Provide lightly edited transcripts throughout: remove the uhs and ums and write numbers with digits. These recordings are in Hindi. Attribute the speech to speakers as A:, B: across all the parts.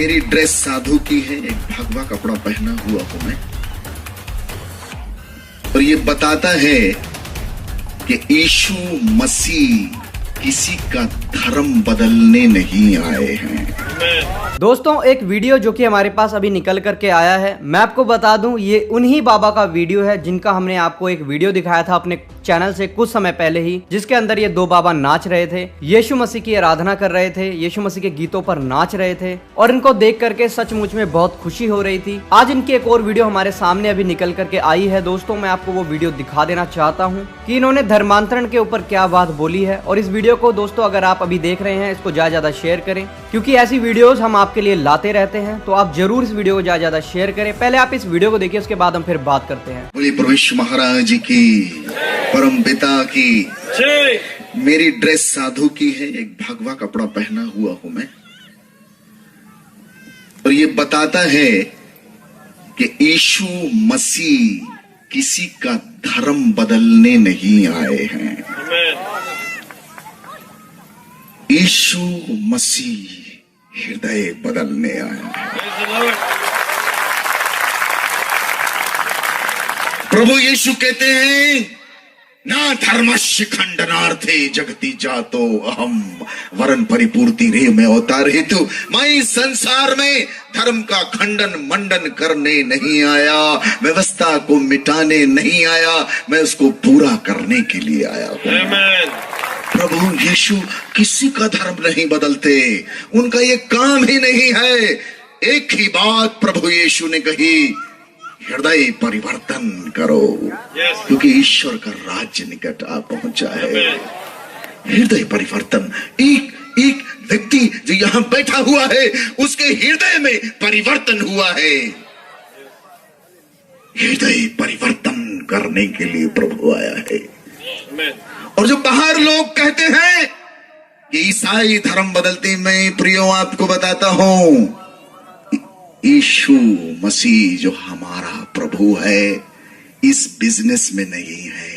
A: मेरी ड्रेस साधु की है, एक भगवा कपड़ा पहना हुआ हूं मैं, और ये बताता है कि यीशु मसीह किसी का धर्म बदलने नहीं आए हैं।
B: दोस्तों, एक वीडियो जो कि हमारे पास अभी निकल करके आया है, मैं आपको बता दूं ये उन्हीं बाबा का वीडियो है जिनका हमने आपको एक वीडियो दिखाया था अपने चैनल से कुछ समय पहले ही, जिसके अंदर ये दो बाबा नाच रहे थे, यीशु मसीह की आराधना कर रहे थे, यीशु मसीह के गीतों पर नाच रहे थे और इनको देख करके सचमुच में बहुत खुशी हो रही थी। आज इनकी एक और वीडियो हमारे सामने अभी निकल करके आई है। दोस्तों, मैं आपको वो वीडियो दिखा देना चाहता हूँ कि इन्होंने धर्मांतरण के ऊपर क्या बात बोली है। और इस वीडियो को दोस्तों अगर आप अभी देख रहे हैं, इसको ज्यादा शेयर करें, क्योंकि ऐसी वीडियोस हम आपके लिए लाते रहते हैं, तो आप जरूर इस वीडियो को ज्यादा शेयर करें। पहले आप इस वीडियो को देखिए, उसके बाद हम फिर बात करते हैं।
A: बोलिए प्रभु महाराज की, परम पिता की। मेरी ड्रेस साधु की है, एक भगवा कपड़ा पहना हुआ हूं मैं, और ये बताता है कि यीशु मसीह किसी का धर्म बदलने नहीं आए हैं। यीशु मसीह हृदय बदलने आए हैं। प्रभु यीशु कहते हैं, ना धर्मस्य खंडनार्थे जगति जातो अहम वरन परिपूर्ति रे में अवतार हेतु। मैं इस संसार में धर्म का खंडन मंडन करने नहीं आया, व्यवस्था को मिटाने नहीं आया, मैं उसको पूरा करने के लिए आया हूं। प्रभु यीशु किसी का धर्म नहीं बदलते, उनका ये काम ही नहीं है। एक ही बात प्रभु यीशु ने कही, हृदय परिवर्तन करो, क्योंकि ईश्वर का राज्य निकट आ पहुंचा है। हृदय परिवर्तन, एक व्यक्ति जो यहां बैठा हुआ है उसके हृदय में परिवर्तन हुआ है। हृदय परिवर्तन करने के लिए प्रभु आया है। और जो बाहर लोग कहते हैं कि ईसाई धर्म बदलते, मैं प्रियो आपको बताता हूं, यीशु मसीह जो हमारा प्रभु है इस बिजनेस में नहीं है,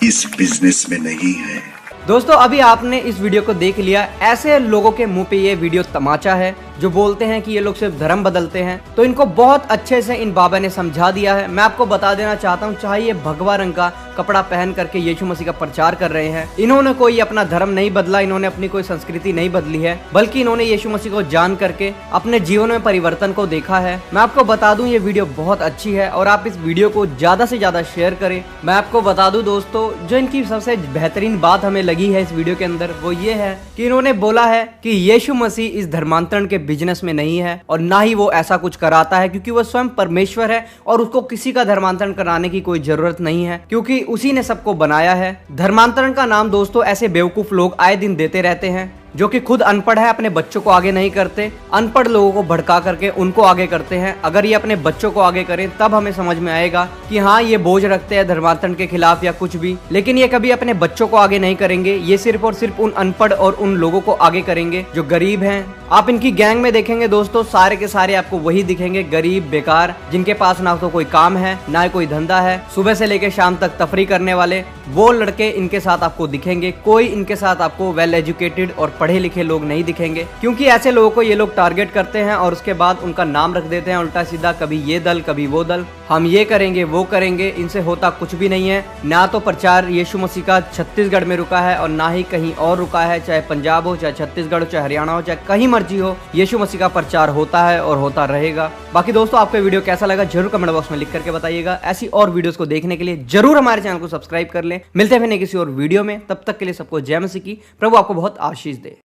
A: इस बिजनेस में नहीं है।
B: दोस्तों, अभी आपने इस वीडियो को देख लिया। ऐसे लोगों के मुंह पे ये वीडियो तमाचा है जो बोलते हैं कि ये लोग सिर्फ धर्म बदलते हैं, तो इनको बहुत अच्छे से इन बाबा ने समझा दिया है। मैं आपको बता देना चाहता हूँ, चाहे ये भगवा रंग का कपड़ा पहन करके यीशु मसीह का प्रचार कर रहे हैं, इन्होंने कोई अपना धर्म नहीं बदला, इन्होंने अपनी कोई संस्कृति नहीं बदली है, बल्कि इन्होंने यीशु मसीह को जान करके अपने जीवन में परिवर्तन को देखा है। मैं आपको बता दूं, ये वीडियो बहुत अच्छी है और आप इस वीडियो को ज्यादा से ज्यादा शेयर करें। मैं आपको बता दूं दोस्तों, जो इनकी सबसे बेहतरीन बात हमें लगी है इस वीडियो के अंदर, वो ये है कि इन्होंने बोला है कि यीशु मसीह इस धर्मांतरण के बिजनेस में नहीं है और ना ही वो ऐसा कुछ कराता है, क्योंकि वो स्वयं परमेश्वर है और उसको किसी का धर्मांतरण कराने की कोई जरूरत नहीं है, क्योंकि उसी ने सबको बनाया है। धर्मांतरण का नाम दोस्तों ऐसे बेवकूफ लोग आए दिन देते रहते हैं जो कि खुद अनपढ़ है, अपने बच्चों को आगे नहीं करते, अनपढ़ लोगों को भड़का करके उनको आगे करते हैं। अगर ये अपने बच्चों को आगे करें तब हमें समझ में आएगा कि हाँ, ये बोझ रखते हैं धर्मांतरण के खिलाफ या कुछ भी, लेकिन ये कभी अपने बच्चों को आगे नहीं करेंगे। ये सिर्फ और सिर्फ उन अनपढ़ और उन लोगों को आगे करेंगे जो गरीब हैं। आप इनकी गैंग में देखेंगे दोस्तों, सारे के सारे आपको वही दिखेंगे, गरीब, बेकार, जिनके पास ना तो कोई काम है ना कोई धंधा है, सुबह से लेकर शाम तक तफरी करने वाले वो लड़के इनके साथ आपको दिखेंगे। कोई इनके साथ आपको वेल एजुकेटेड और पढ़े लिखे लोग नहीं दिखेंगे, क्योंकि ऐसे लोगों को ये लोग टारगेट करते हैं और उसके बाद उनका नाम रख देते हैं उल्टा सीधा, कभी ये दल कभी वो दल, हम ये करेंगे वो करेंगे। इनसे होता कुछ भी नहीं है। ना तो प्रचार यीशु मसीह का छत्तीसगढ़ में रुका है और ना ही कहीं और रुका है, चाहे पंजाब हो, चाहे छत्तीसगढ़ हो, चाहे हरियाणा हो, चाहे कहीं मर्जी हो, यीशु मसीह का प्रचार होता है और होता रहेगा। बाकी दोस्तों, आपको वीडियो कैसा लगा जरूर कमेंट बॉक्स में लिख करके बताइएगा। ऐसी और वीडियोस को देखने के लिए जरूर हमारे चैनल को सब्सक्राइब कर लें। मिलते हैं फिर किसी और वीडियो में, तब तक के लिए सबको जय मसीह की। प्रभु आपको बहुत आशीष दे।